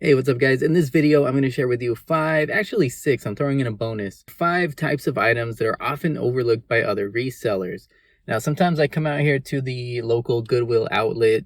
Hey, what's up guys? In this video, I'm going to share with you actually six, I'm throwing in a bonus, 5 types of items that are often overlooked by other resellers. Now, sometimes I come out here to the local Goodwill outlet.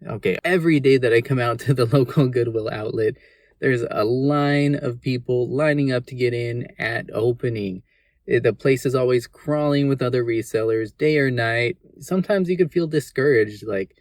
Okay, every day that I come out to the local Goodwill outlet, there's a line of people lining up to get in at opening. The place is always crawling with other resellers, day or night. Sometimes you can feel discouraged, like,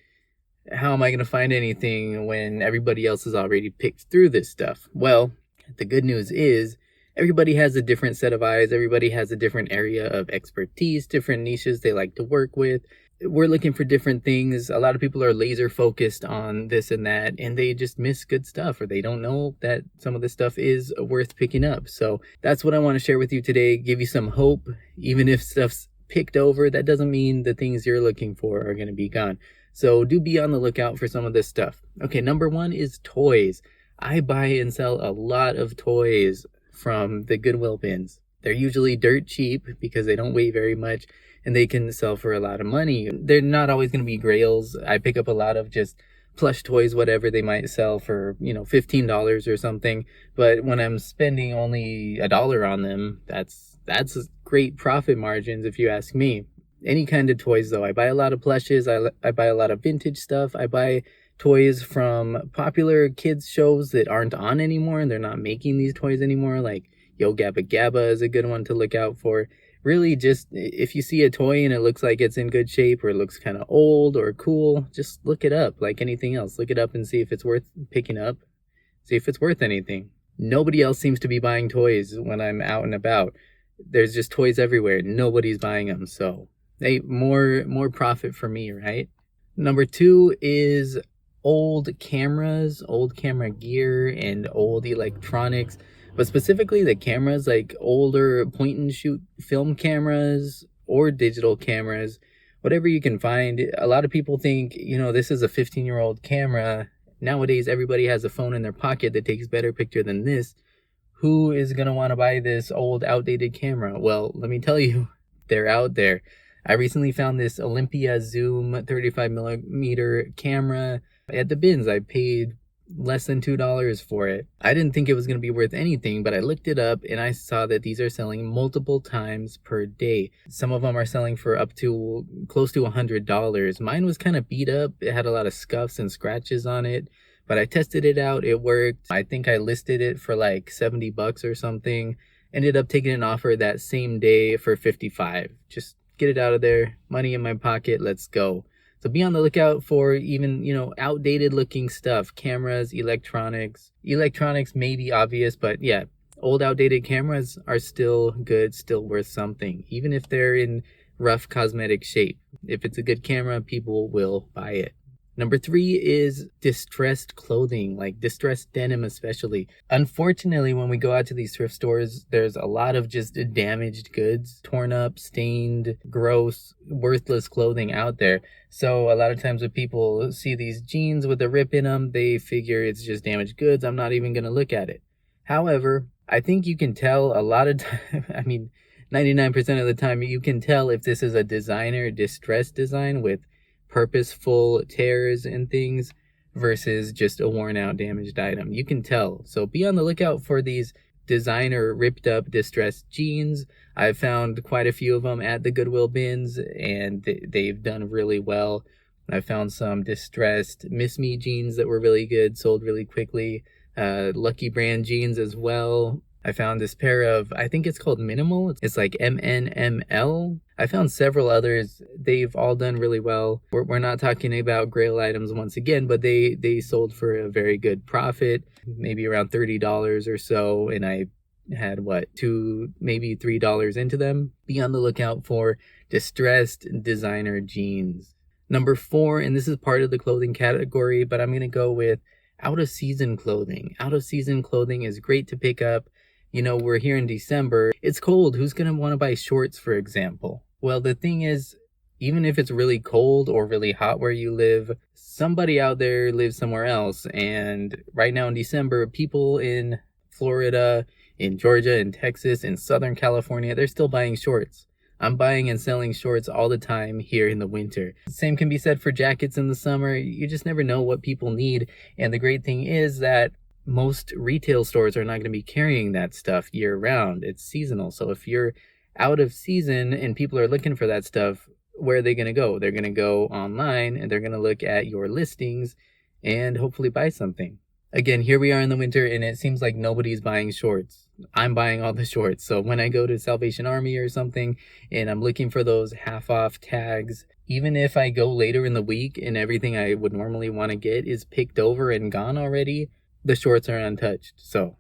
how am I going to find anything when everybody else has already picked through this stuff? Well, the good news is everybody has a different set of eyes. Everybody has a different area of expertise, different niches they like to work with. We're looking for different things. A lot of people are laser focused on this and that, and they just miss good stuff, or they don't know that some of this stuff is worth picking up. So that's what I want to share with you today. Give you some hope. Even if stuff's picked over, that doesn't mean the things you're looking for are going to be gone. So do be on the lookout for some of this stuff. Okay, number one is toys. I buy and sell a lot of toys from the Goodwill bins. They're usually dirt cheap because they don't weigh very much and they can sell for a lot of money. They're not always going to be grails. I pick up a lot of just plush toys, whatever they might sell for, $15 or something. But when I'm spending only $1 on them, that's great profit margins if you ask me. Any kind of toys though. I buy a lot of plushes. I buy a lot of vintage stuff. I buy toys from popular kids shows that aren't on anymore, and they're not making these toys anymore. Like Yo Gabba Gabba is a good one to look out for. Really, just if you see a toy and it looks like it's in good shape or it looks kind of old or cool, just look it up like anything else. Look it up and see if it's worth picking up. See if it's worth anything. Nobody else seems to be buying toys when I'm out and about. There's just toys everywhere. Nobody's buying them, so hey, more profit for me, right? Number two is old cameras, old camera gear, and old electronics. But specifically the cameras, like older point and shoot film cameras or digital cameras, whatever you can find. A lot of people think, this is a 15-year-old camera. Nowadays, everybody has a phone in their pocket that takes better picture than this. Who is going to want to buy this old, outdated camera? Well, let me tell you, they're out there. I recently found this Olympia Zoom 35 millimeter camera at the bins. I paid less than $2 for it. I didn't think it was going to be worth anything, but I looked it up and I saw that these are selling multiple times per day. Some of them are selling for up to close to $100. Mine was kind of beat up. It had a lot of scuffs and scratches on it, but I tested it out. It worked. I think I listed it for like $70 or something. Ended up taking an offer that same day for $55. Just get it out of there, money in my pocket, let's go. So be on the lookout for even, outdated looking stuff, cameras, electronics. Electronics may be obvious, but yeah, old outdated cameras are still good, still worth something, even if they're in rough cosmetic shape. If it's a good camera, people will buy it. Number three is distressed clothing, like distressed denim especially. Unfortunately, when we go out to these thrift stores, there's a lot of just damaged goods, torn up, stained, gross, worthless clothing out there. So a lot of times when people see these jeans with a rip in them, they figure it's just damaged goods. I'm not even going to look at it. However, I think you can tell a lot of time, 99% of the time, you can tell if this is a designer distressed design with purposeful tears and things versus just a worn out damaged item. You can tell. So be on the lookout for these designer ripped up distressed jeans. I've found quite a few of them at the Goodwill bins and they've done really well. I found some distressed Miss Me jeans that were really good, sold really quickly. Lucky brand jeans as well. I found this pair of, I think it's called Minimal. It's like MNML. I found several others. They've all done really well. We're not talking about grail items once again, but they sold for a very good profit, maybe around $30 or so. And I had $2, maybe $3 into them. Be on the lookout for distressed designer jeans. Number four, and this is part of the clothing category, but I'm going to go with out of season clothing. Out of season clothing is great to pick up. We're here in December. It's cold. Who's going to want to buy shorts, for example? Well, the thing is, even if it's really cold or really hot where you live, somebody out there lives somewhere else. And right now in December, people in Florida, in Georgia, in Texas, in Southern California, they're still buying shorts. I'm buying and selling shorts all the time here in the winter. Same can be said for jackets in the summer. You just never know what people need. And the great thing is that most retail stores are not going to be carrying that stuff year round. It's seasonal. So if you're out of season and people are looking for that stuff, where are they going to go? They're going to go online and they're going to look at your listings and hopefully buy something. Again, here we are in the winter and it seems like nobody's buying shorts. I'm buying all the shorts. So when I go to Salvation Army or something and I'm looking for those half off tags, even if I go later in the week and everything I would normally want to get is picked over and gone already, the shorts are untouched. So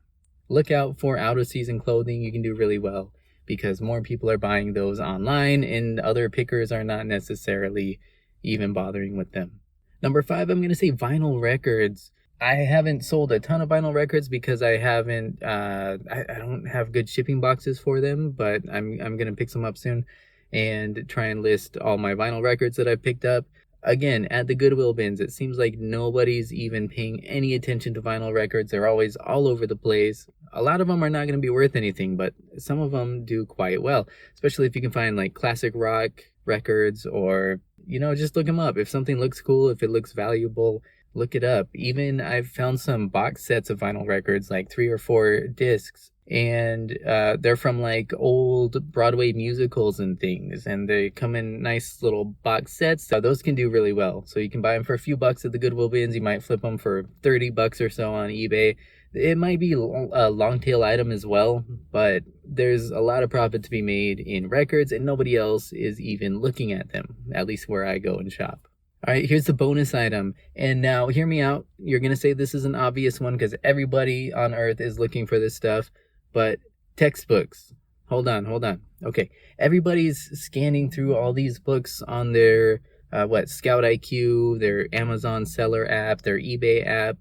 look out for out of season clothing. You can do really well because more people are buying those online and other pickers are not necessarily even bothering with them. Number 5, I'm going to say vinyl records. I haven't sold a ton of vinyl records because I haven't, I don't have good shipping boxes for them, but I'm going to pick some up soon and try and list all my vinyl records that I've picked up. Again, at the Goodwill bins, it seems like nobody's even paying any attention to vinyl records. They're always all over the place. A lot of them are not going to be worth anything, but some of them do quite well, especially if you can find like classic rock records or, just look them up. If something looks cool, if it looks valuable, look it up. Even I've found some box sets of vinyl records, like 3 or 4 discs, and they're from like old Broadway musicals and things, and they come in nice little box sets. So those can do really well. So you can buy them for a few bucks at the Goodwill bins. You might flip them for 30 bucks or so on eBay. It might be a long tail item as well, but there's a lot of profit to be made in records and nobody else is even looking at them, at least where I go and shop. All right, here's the bonus item. And now hear me out. You're going to say this is an obvious one because everybody on earth is looking for this stuff, but textbooks. Hold on. Okay, everybody's scanning through all these books on their, Scout IQ, their Amazon seller app, their eBay app.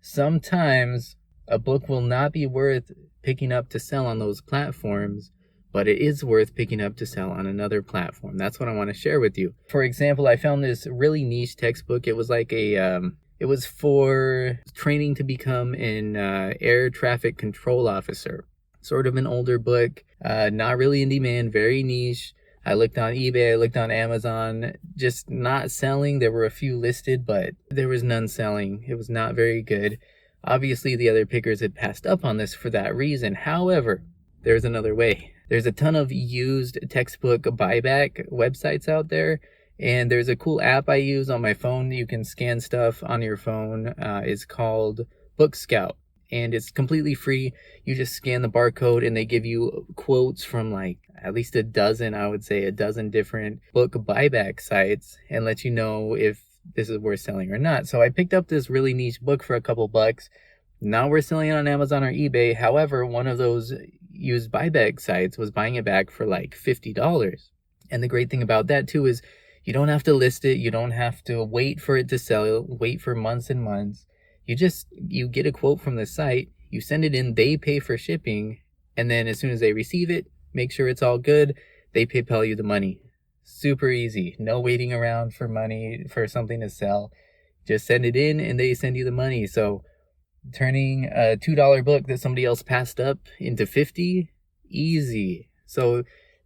Sometimes a book will not be worth picking up to sell on those platforms, but it is worth picking up to sell on another platform. That's what I want to share with you. For example, I found this really niche textbook. It was like it was for training to become an air traffic control officer. Sort of an older book, not really in demand, very niche. I looked on eBay, I looked on Amazon, just not selling. There were a few listed, but there was none selling. It was not very good. Obviously, the other pickers had passed up on this for that reason. However, there's another way. There's a ton of used textbook buyback websites out there, and there's a cool app I use on my phone. You can scan stuff on your phone. It's called Book Scout, and it's completely free. You just scan the barcode, and they give you quotes from like at least a dozen different book buyback sites and let you know if this is worth selling or not. So I picked up this really niche book for a couple bucks. Now we're selling it on Amazon or eBay. However, one of those used buyback sites was buying it back for like $50. And the great thing about that too is you don't have to list it. You don't have to wait for it to sell, wait for months and months. You get a quote from the site, you send it in, they pay for shipping. And then as soon as they receive it, make sure it's all good, they PayPal you the money. Super easy. No waiting around for money for something to sell. Just send it in and they send you the money. So turning a $2 book that somebody else passed up into $50, easy. So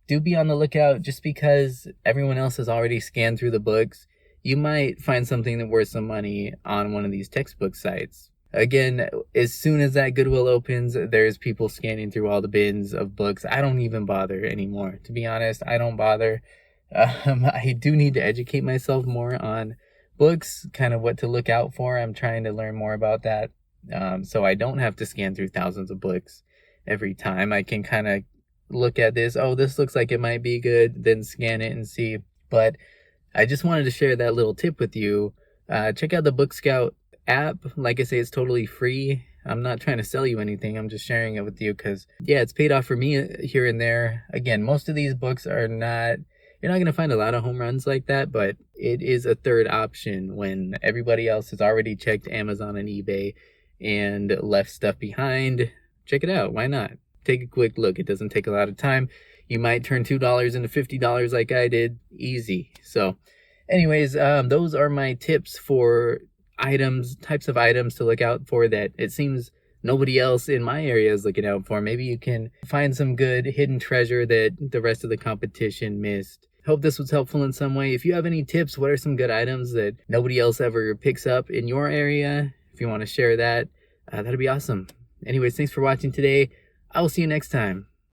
do be on the lookout. Just because everyone else has already scanned through the books, you might find something that's worth some money on one of these textbook sites. Again, as soon as that Goodwill opens, there's people scanning through all the bins of books. I don't even bother anymore. To be honest, I don't bother. I do need to educate myself more on books, kind of what to look out for. I'm trying to learn more about that. So I don't have to scan through thousands of books every time. I can kind of look at this. Oh, this looks like it might be good. Then scan it and see. But I just wanted to share that little tip with you. Check out the Book Scout app. Like I say, it's totally free. I'm not trying to sell you anything. I'm just sharing it with you because, yeah, it's paid off for me here and there. Again, most of these books are not, you're not going to find a lot of home runs like that, but it is a third option when everybody else has already checked Amazon and eBay and left stuff behind. Check it out. Why not? Take a quick look. It doesn't take a lot of time. You might turn $2 into $50 like I did. Easy. So anyways, those are my tips for types of items to look out for that it seems nobody else in my area is looking out for. Maybe you can find some good hidden treasure that the rest of the competition missed. Hope this was helpful in some way. If you have any tips, what are some good items that nobody else ever picks up in your area? If you want to share that, that'd be awesome. Anyways, thanks for watching today. I will see you next time.